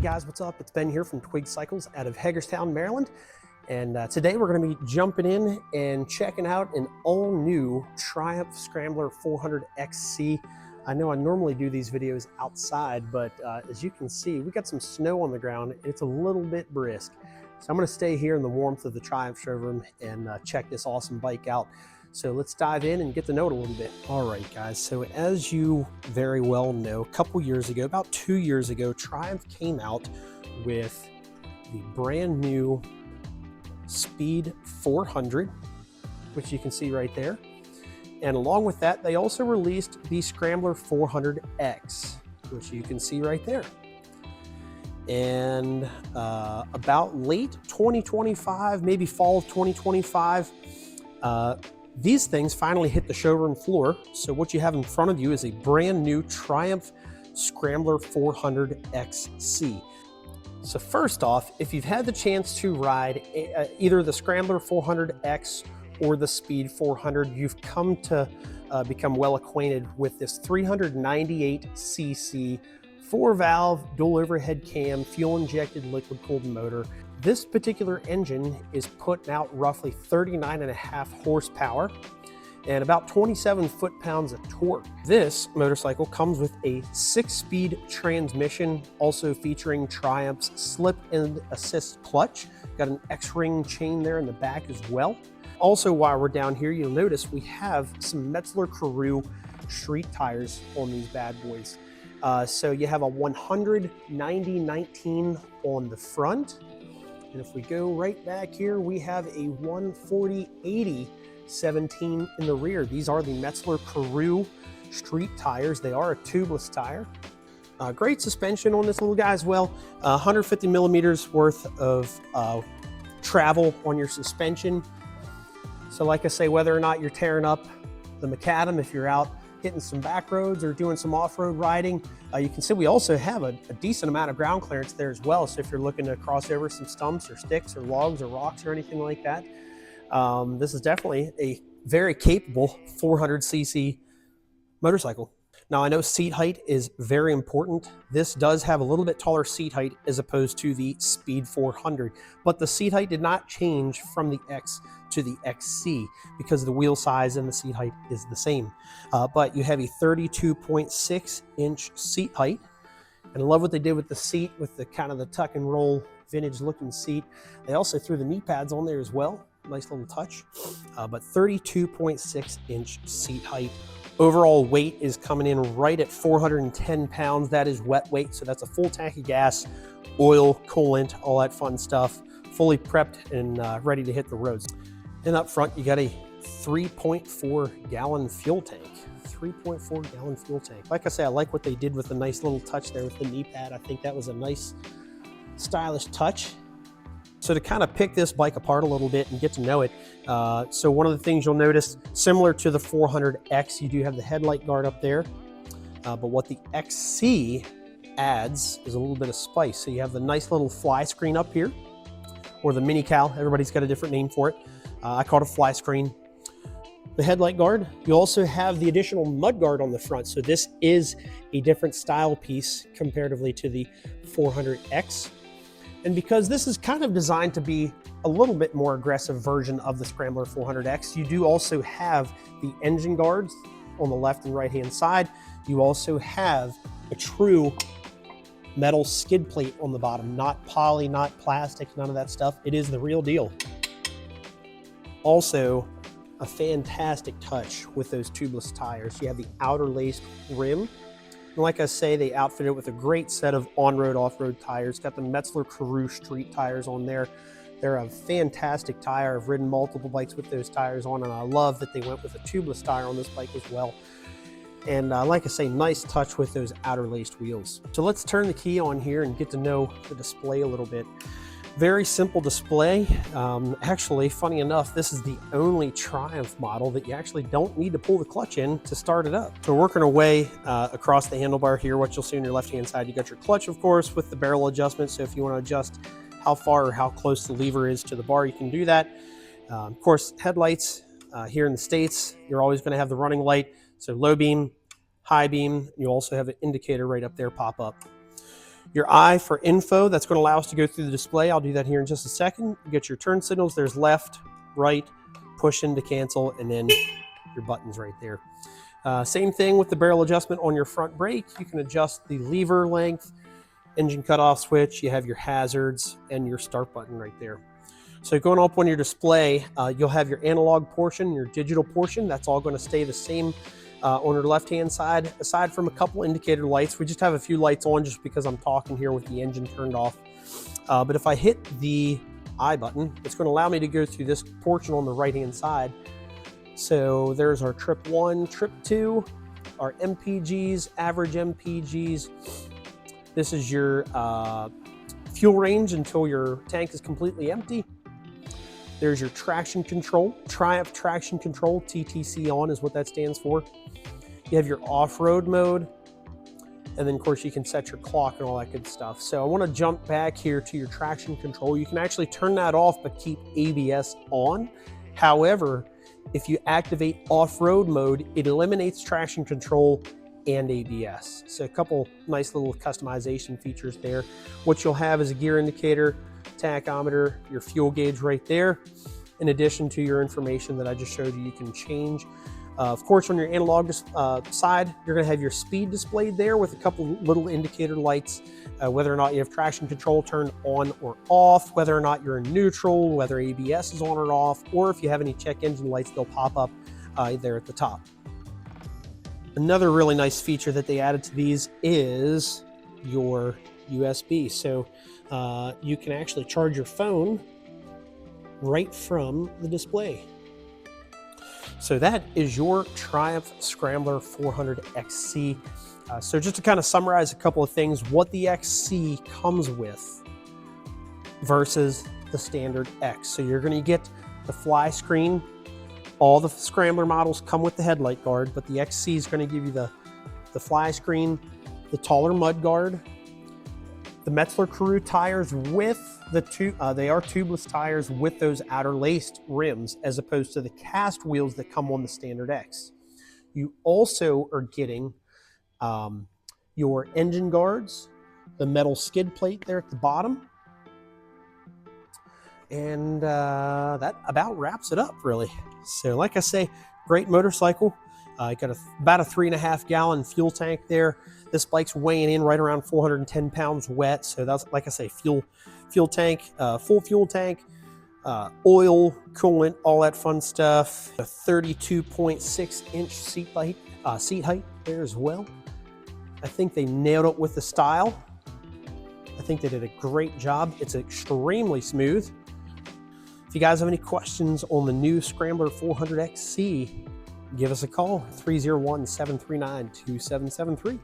guys, what's up? It's Ben here from Twig Cycles out of Hagerstown, Maryland. And today we're going to be jumping in and checking out an all-new Triumph Scrambler 400XC. I know I normally do these videos outside, but as you can see, we got some snow on the ground and it's a little bit brisk. So I'm going to stay here in the warmth of the Triumph showroom and check this awesome bike out. So let's dive in and get to know it a little bit. All right, guys, so as you very well know, a couple years ago, about 2 years ago, Triumph came out with the brand new Speed 400, which you can see right there. And along with that, they also released the Scrambler 400X, which you can see right there. And about late 2025, maybe fall of 2025, these things finally hit the showroom floor. So what you have in front of you is a brand new Triumph Scrambler 400XC. So first off, if you've had the chance to ride either the Scrambler 400X or the Speed 400, you've come to become well acquainted with this 398cc 4-valve dual overhead cam fuel injected liquid cooled motor. This particular engine is putting out roughly 39.5 horsepower and about 27 foot-pounds of torque. This motorcycle comes with a 6-speed transmission, also featuring Triumph's slip and assist clutch. Got an X-ring chain there in the back as well. Also, while we're down here, you'll notice we have some Metzeler Karoo Street tires on these bad boys. So you have a 190/19 on the front. And if we go right back here, we have a 140/80/17 in the rear. These are the Metzeler Karoo Street tires. They are a tubeless tire. Great suspension on this little guy as well. 150 millimeters worth of travel on your suspension. So like I say, whether or not you're tearing up the macadam, if you're out hitting some back roads or doing some off-road riding, you can see we also have a decent amount of ground clearance there as well. So if you're looking to cross over some stumps or sticks or logs or rocks or anything like that, this is definitely a very capable 400cc motorcycle. Now I know seat height is very important. This does have a little bit taller seat height as opposed to the Speed 400, but the seat height did not change from the X to the XC because the wheel size and the seat height is the same. But you have a 32.6-inch seat height. And I love what they did with the seat, with the kind of the tuck and roll vintage looking seat. They also threw the knee pads on there as well. Nice little touch. But 32.6-inch seat height. Overall weight is coming in right at 410 pounds. That is wet weight, so that's a full tank of gas, oil, coolant, all that fun stuff, fully prepped and ready to hit the roads. And up front, you got a 3.4 gallon fuel tank. 3.4 gallon fuel tank. Like I say, I like what they did with the nice little touch there with the knee pad. I think that was a nice, stylish touch. So to kind of pick this bike apart a little bit and get to know it, so one of the things you'll notice, similar to the 400X, you do have the headlight guard up there, but what the XC adds is a little bit of spice. So you have the nice little fly screen up here, or the mini cal. Everybody's got a different name for it. I call it a fly screen. The headlight guard. You also have the additional mud guard on the front. So this is a different style piece comparatively to the 400X. And because this is kind of designed to be a little bit more aggressive version of the Scrambler 400X, you do also have the engine guards on the left and right hand side. You also have a true metal skid plate on the bottom, not poly, not plastic, none of that stuff. It is the real deal. Also, a fantastic touch with those tubeless tires. You have the outer laced rim. And like I say, they outfitted it with a great set of on-road, off-road tires. Got the Metzeler Karoo Street tires on there. They're a fantastic tire. I've ridden multiple bikes with those tires on, and I love that they went with a tubeless tire on this bike as well. And like I say, nice touch with those outer laced wheels. So let's turn the key on here and get to know the display a little bit. Very simple display. Actually, funny enough, this is the only Triumph model that you actually don't need to pull the clutch in to start it up. So working our way across the handlebar here, what you'll see on your left-hand side, you got your clutch, of course, with the barrel adjustment. So if you want to adjust how far or how close the lever is to the bar, you can do that. Of course, headlights here in the States, you're always going to have the running light. So low beam, high beam, you also have an indicator right up there pop up. Your eye for info, that's going to allow us to go through the display. I'll do that here in just a second. You get your turn signals. There's left, right, push in to cancel, and then your buttons right there. Same thing with the barrel adjustment on your front brake. You can adjust the lever length, engine cutoff switch. You have your hazards and your start button right there. So going up on your display, you'll have your analog portion, your digital portion. That's all going to stay the same on your left-hand side. Aside from a couple indicator lights, we just have a few lights on just because I'm talking here with the engine turned off. But if I hit the I button, it's going to allow me to go through this portion on the right-hand side. So there's our trip 1, trip 2, our MPGs, average MPGs. This is your fuel range until your tank is completely empty. There's your traction control, Triumph traction control, TTC on is what that stands for. You have your off-road mode, and then of course you can set your clock and all that good stuff. So I want to jump back here to your traction control. You can actually turn that off but keep ABS on. However, if you activate off-road mode, it eliminates traction control and ABS. So a couple nice little customization features there. What you'll have is a gear indicator, tachometer, your fuel gauge right there, in addition to your information that I just showed you. You can change. Of course, on your analog side, you're going to have your speed displayed there with a couple little indicator lights, whether or not you have traction control turned on or off, whether or not you're in neutral, whether ABS is on or off, or if you have any check engine lights, they'll pop up there at the top. Another really nice feature that they added to these is your USB. So you can actually charge your phone right from the display. So that is your Triumph Scrambler 400 XC. So just to kind of summarize a couple of things, what the XC comes with versus the standard X. So you're going to get the fly screen. All the Scrambler models come with the headlight guard, but the XC is going to give you the fly screen, the taller mud guard, the Metzeler Karoo tires with they are tubeless tires with those outer laced rims as opposed to the cast wheels that come on the standard X. You also are getting your engine guards, the metal skid plate there at the bottom, and that about wraps it up really. So like I say, great motorcycle. Got about a 3.5 gallon fuel tank there. This bike's weighing in right around 410 pounds wet. So that's, like I say, full tank, oil, coolant, all that fun stuff. A 32.6 inch seat height there as well. I think they nailed it with the style. I think they did a great job. It's extremely smooth. If you guys have any questions on the new Scrambler 400 XC, give us a call, 301-739-2773.